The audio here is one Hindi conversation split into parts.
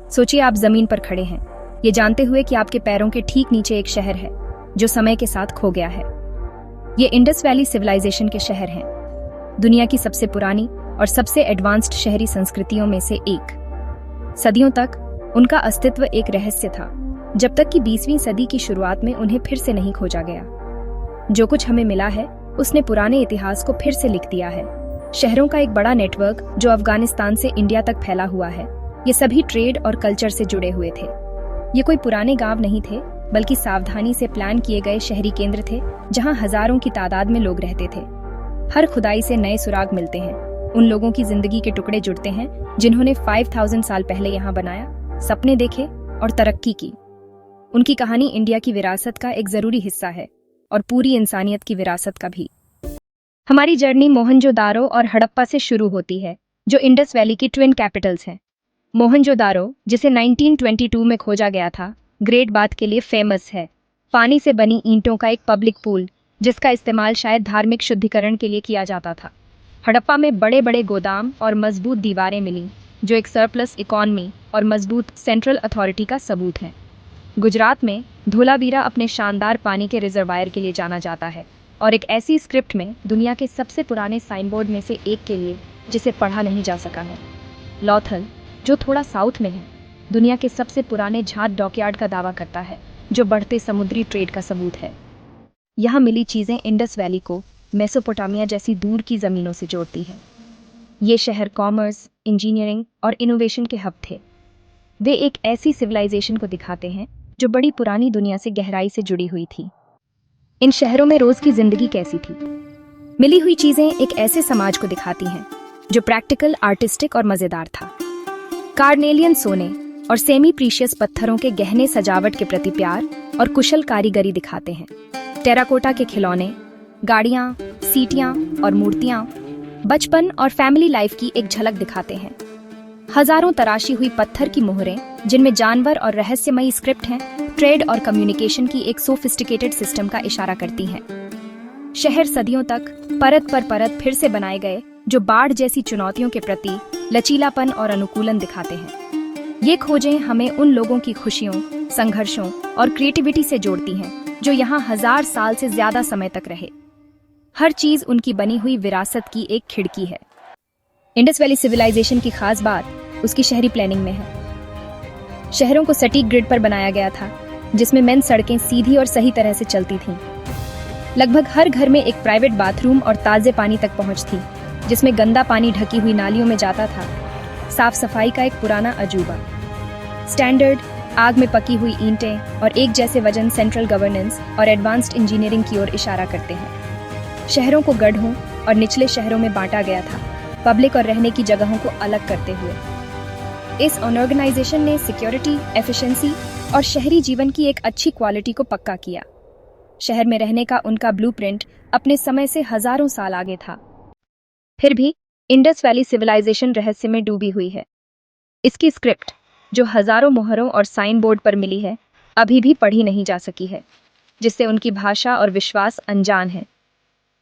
सोचिए आप जमीन पर खड़े हैं, ये जानते हुए कि आपके पैरों के ठीक नीचे एक शहर है जो समय के साथ खो गया है। ये इंडस वैली सिविलाइजेशन के शहर हैं, दुनिया की सबसे पुरानी और सबसे एडवांस्ड शहरी संस्कृतियों में से एक। सदियों तक उनका अस्तित्व एक रहस्य था, जब तक कि 20वीं सदी की शुरुआत में उन्हें फिर से नहीं खोजा गया। जो कुछ हमें मिला है उसने पुराने इतिहास को फिर से लिख दिया है। शहरों का एक बड़ा नेटवर्क जो अफगानिस्तान से इंडिया तक फैला हुआ है, ये सभी ट्रेड और कल्चर से जुड़े हुए थे। ये कोई पुराने गांव नहीं थे, बल्कि सावधानी से प्लान किए गए शहरी केंद्र थे जहां हजारों की तादाद में लोग रहते थे। हर खुदाई से नए सुराग मिलते हैं, उन लोगों की जिंदगी के टुकड़े जुड़ते हैं जिन्होंने 5000 साल पहले यहाँ बनाया, सपने देखे और तरक्की की। उनकी कहानी इंडिया की विरासत का एक जरूरी हिस्सा है और पूरी इंसानियत की विरासत का भी। हमारी जर्नी मोहनजोदारो और हड़प्पा से शुरू होती है, जो इंडस वैली की ट्विन कैपिटल्स हैं। मोहनजोदारो, जिसे 1922 में खोजा गया था, ग्रेट बाथ के लिए फेमस है। पानी से बनी ईंटों का एक पब्लिक पूल जिसका इस्तेमाल शायद धार्मिक शुद्धिकरण के लिए किया जाता था। हड़प्पा में बड़े बड़े गोदाम और मजबूत दीवारें मिली, जो एक सरप्लस इकोनॉमी और मजबूत सेंट्रल अथॉरिटी का सबूत है। गुजरात में धोलावीरा अपने शानदार पानी के रिजर्वायर के लिए जाना जाता है और एक ऐसी स्क्रिप्ट में दुनिया के सबसे पुराने साइनबोर्ड में से एक के लिए जिसे पढ़ा नहीं जा सका है। लॉथल, जो थोड़ा साउथ में है, दुनिया के सबसे पुराने झाट डॉकयार्ड का दावा करता है, जो बढ़ते समुद्री ट्रेड का सबूत है। यहाँ मिली चीज़ें इंडस वैली को मेसोपोटामिया जैसी दूर की ज़मीनों से जोड़ती है। ये शहर कॉमर्स, इंजीनियरिंग और इनोवेशन के हब थे। वे एक ऐसी सिविलाइजेशन को दिखाते हैं जो बड़ी पुरानी दुनिया से गहराई से जुड़ी हुई थी। इन शहरों में रोज़ की जिंदगी कैसी थी? मिली हुई चीज़ें एक ऐसे समाज को दिखाती हैं जो प्रैक्टिकल, आर्टिस्टिक और मज़ेदार था। कार्नेलियन सोने और सेमी प्रीशियस पत्थरों के गहने सजावट के प्रति प्यार और कुशल कारीगरी दिखाते हैं। टेराकोटा के खिलौने, गाड़ियाँ, सीटियाँ और मूर्तियाँ बचपन और फैमिली लाइफ की एक झलक दिखाते हैं। हजारों तराशी हुई पत्थर की मोहरें जिनमें जानवर और रहस्यमयी स्क्रिप्ट हैं, ट्रेड और कम्युनिकेशन की एक सोफिस्टिकेटेड सिस्टम का इशारा करती हैं। शहर सदियों तक परत पर परत फिर से बनाए गए, जो बाढ़ जैसी चुनौतियों के प्रति लचीलापन और अनुकूलन दिखाते हैं। ये खोजें हमें उन लोगों की खुशियों, संघर्षों और क्रिएटिविटी से जोड़ती हैं जो यहाँ 1000 साल से ज्यादा समय तक रहे। हर चीज उनकी बनी हुई विरासत की एक खिड़की है। इंडस वैली सिविलाइजेशन की खास बात उसकी शहरी प्लानिंग में है। शहरों को सटीक ग्रिड पर बनाया गया था, जिसमें मेन सड़कें सीधी और सही तरह से चलती थीं। लगभग हर घर में एक प्राइवेट बाथरूम और ताजे पानी तक पहुंच थी, जिसमें गंदा पानी ढकी हुई नालियों में जाता था। साफ सफाई का एक पुराना अजूबा। स्टैंडर्ड, आग में पकी हुई ईंटें और एक जैसे वजन सेंट्रल गवर्नेंस और एडवांस्ड इंजीनियरिंग की ओर इशारा करते हैं। शहरों को गढ़ों और निचले शहरों में बांटा गया था, पब्लिक और रहने की जगहों को अलग करते हुए। इस ऑर्गेनाइजेशन ने सिक्योरिटी, एफिशिएंसी और शहरी जीवन की एक अच्छी क्वालिटी को पक्का किया। शहर में रहने का उनका ब्लूप्रिंट अपने समय से हजारों साल आगे था। फिर भी इंडस वैली सिविलाइजेशन रहस्य में डूबी हुई है। इसकी स्क्रिप्ट, जो हजारों मोहरों और साइन बोर्ड पर मिली है, अभी भी पढ़ी नहीं जा सकी है, जिससे उनकी भाषा और विश्वास अनजान है।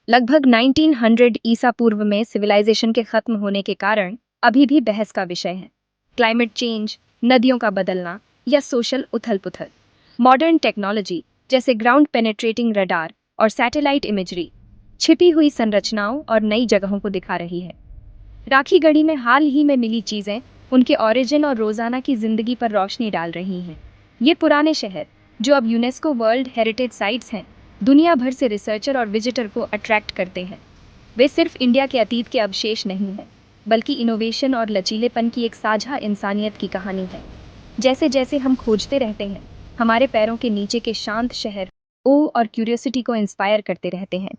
लगभग 1900 ईसा पूर्व में सिविलाइजेशन के खत्म होने के कारण अभी भी बहस का विषय है। क्लाइमेट चेंज, नदियों का बदलना या सोशल उथल पुथल। मॉडर्न टेक्नोलॉजी जैसे ग्राउंड पेनेट्रेटिंग रडार और सैटेलाइट इमेजरी छिपी हुई संरचनाओं और नई जगहों को दिखा रही है। राखी गढ़ी में हाल ही में मिली चीजें उनके ओरिजिन और रोजाना की जिंदगी पर रोशनी डाल रही हैं। ये पुराने शहर, जो अब यूनेस्को वर्ल्ड हेरिटेज साइट्स हैं, दुनिया भर से रिसर्चर और विजिटर को अट्रैक्ट करते हैं। वे सिर्फ इंडिया के अतीत के अवशेष नहीं हैं, बल्कि इनोवेशन और लचीलेपन की एक साझा इंसानियत की कहानी है। जैसे जैसे हम खोजते रहते हैं, हमारे पैरों के नीचे के शांत शहर ओ और क्यूरियोसिटी को इंस्पायर करते रहते हैं।